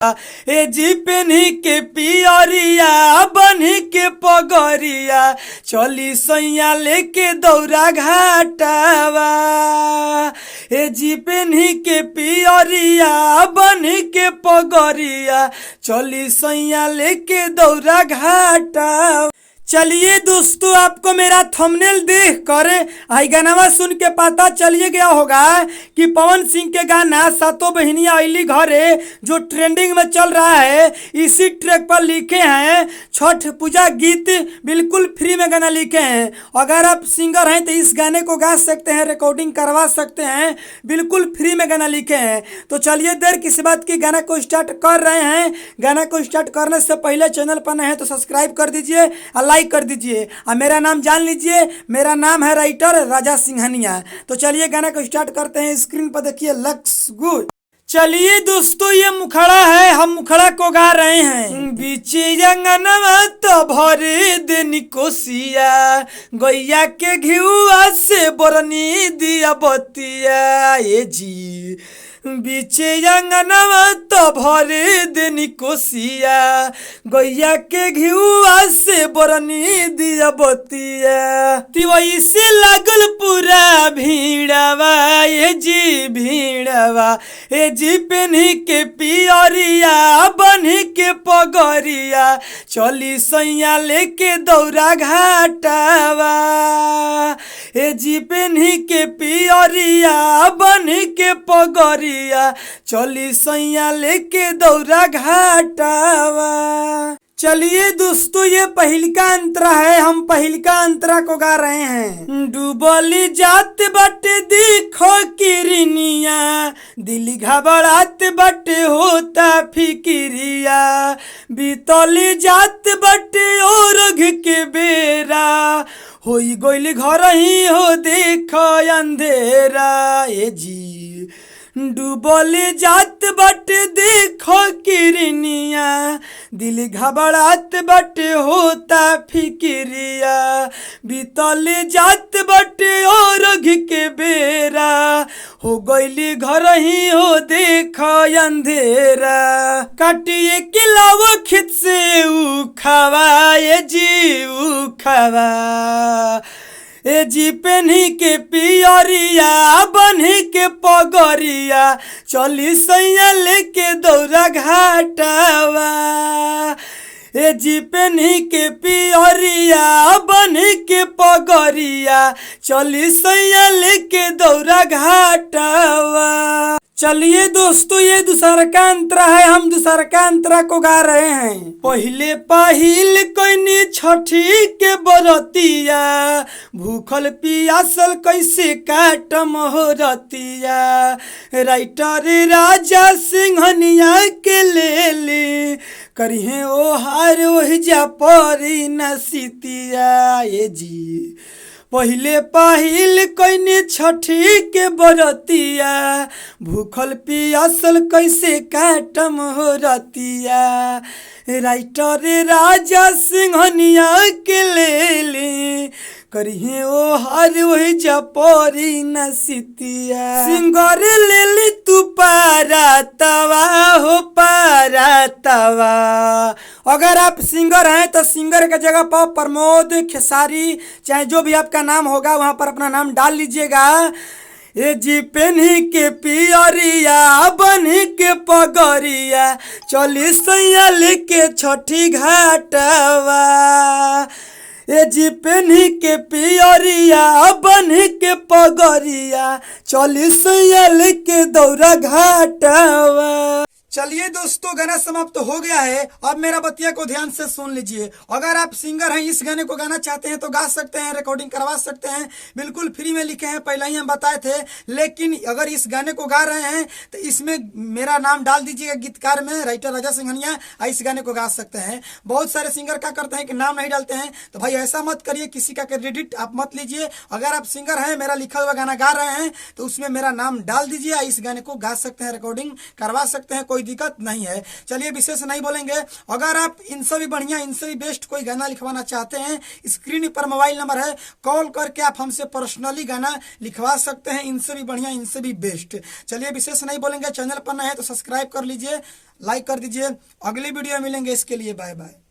ए जी पेन्ही के पियरिया बन्ही के पगरिया चली सैया लेके दौरा घाटावा। ए जी पेन्ही के पियरिया बन्ही के पगरिया चली सैया लेके दौरा घाटावा। चलिए दोस्तों, आपको मेरा थंबनेल देख कर आई गाना सुन के पता चलिए गया होगा कि पवन सिंह के गाना सातों बहनियां अली घरे जो ट्रेंडिंग में चल रहा है, इसी ट्रैक पर लिखे हैं छठ पूजा गीत। बिल्कुल फ्री में गाना लिखे हैं। अगर आप सिंगर हैं तो इस गाने को गा सकते हैं, रिकॉर्डिंग करवा सकते हैं। बिल्कुल फ्री में गाना लिखे हैं। तो चलिए देर किसी बात की, गाना को स्टार्ट कर रहे हैं। गाना को स्टार्ट करने से पहले चैनल पर नए हैं तो सब्सक्राइब कर दीजिए और लाइक कर दीजिए और मेरा नाम जान लीजिए। मेरा नाम है राइटर राजा सिंघानिया। तो चलिए गाना को स्टार्ट करते हैं। स्क्रीन पर देखिए, लक्स गुड। चलिए दोस्तों, ये मुखड़ा है, हम मुखड़ा को गा रहे हैं। बीचे जंगनवा तो भरे देनी कोसिया, गैया के घिउआ से बरनी दिया बतिया। ये जी बीचे जंगनवा तो भरे देनी कोसिया, गैया के घिउआ से बरनी दिया बतिया। तिवई से लागल पूरा भीड़वा, ये जी भीड़वा। ए जी पेन्ही के पियरिया बन्ही के पगरिया चली सैया लेके दौरा घाटावा। ए जी पेन्ही के पियरिया बन्ही के पगरिया चली सैया लेके दौरा घाटावा। चलिए दोस्तों, ये पहिलका अंतरा है, हम पहिलका अंतरा को गा रहे हैं। डूबली जात बटे देखो किरनिया, दिल घबरात बटे होता फिकिरिया। बीतली जात बटे और के बेरा, होई गइल घर ही हो देखो अंधेरा। ए जी डूबल जात बटे देखो किरनिया, दिल घबरात बटे होता फिकिरिया। बीतल जात बटे और के बेरा, हो गइली घर ही हो देखो अंधेरा। काटिए के लाव खेत से उखावा, ये जी उखावा। ए जी पेन्ही के पियरिया बन्ही के पगरिया चली सैया लेके दौरा घाटावा। ए जी पेन्ही के पियरिया बन्ही के पगरिया चली सैया लेके दौरा घाटावा। चलिए दोस्तों, ये दूसरा का अंतरा है, हम दूसरा का अंतरा को गा रहे हैं। पहिले पहिल कोइनी छठी के बरतिया, भूखल पियासल कैसे काटम हो रतिया। राइटर राजा सिंघनिया के ले ले करिहे ओ हार ओहि जा परी नसीतिया। ये जी पहिले पहिल कोइनी छठी के बरतिया, भूखल पियासल कैसे काटम हो रतिया। राइटर राजा सिंघनिया के ले ले करिहे ओ हार वही जपरी नसीतिया। सिंगर ले ली तू पारा तवा हो पारा तवा। अगर आप सिंगर हैं तो सिंगर के जगह पर प्रमोद खेसारी चाहे जो भी आपका नाम होगा वहां पर अपना नाम डाल लीजिएगा। ए जी पेन्ही के पियरिया बन्ही के पगरिया चली सैया लेके छठी घाटवा। ए जी पेन्ही के पियरिया बन्ही के पगरिया चली सैया लेके दौरा घाटवा। चलिए दोस्तों, गाना समाप्त हो गया है। अब मेरा बतिया को ध्यान से सुन लीजिए। अगर आप सिंगर हैं, इस गाने को गाना चाहते हैं तो गा सकते हैं, रिकॉर्डिंग करवा सकते हैं। बिल्कुल फ्री में लिखे हैं, पहले ही हम बताए थे। लेकिन अगर इस गाने को गा रहे हैं तो इसमें मेरा नाम डाल दीजिएगा गीतकार में, राइटर राजा सिंघनिया। इस गाने को गा सकते हैं। बहुत सारे सिंगर क्या करते हैं कि नाम नहीं डालते हैं, तो भाई ऐसा मत करिए, किसी का क्रेडिट आप मत लीजिए। अगर आप सिंगर हैं, मेरा लिखा हुआ गाना गा रहे हैं तो उसमें मेरा नाम डाल दीजिए। इस गाने को गा सकते हैं, रिकॉर्डिंग करवा सकते हैं। कोई कोई दिक्कत नहीं है। चलिए विशेष नहीं बोलेंगे। अगर आप इनसे भी बढ़िया, इनसे भी बेस्ट कोई गाना लिखवाना चाहते हैं, स्क्रीन पर मोबाइल नंबर है, कॉल करके आप हमसे पर्सनली गाना लिखवा सकते हैं। इनसे भी बढ़िया, इनसे भी बेस्ट। चलिए विशेष नहीं बोलेंगे। चैनल पर नए हैं तो सब्सक्राइब कर लीजिए, लाइक कर दीजिए। अगली वीडियो में मिलेंगे, इसके लिए बाय बाय।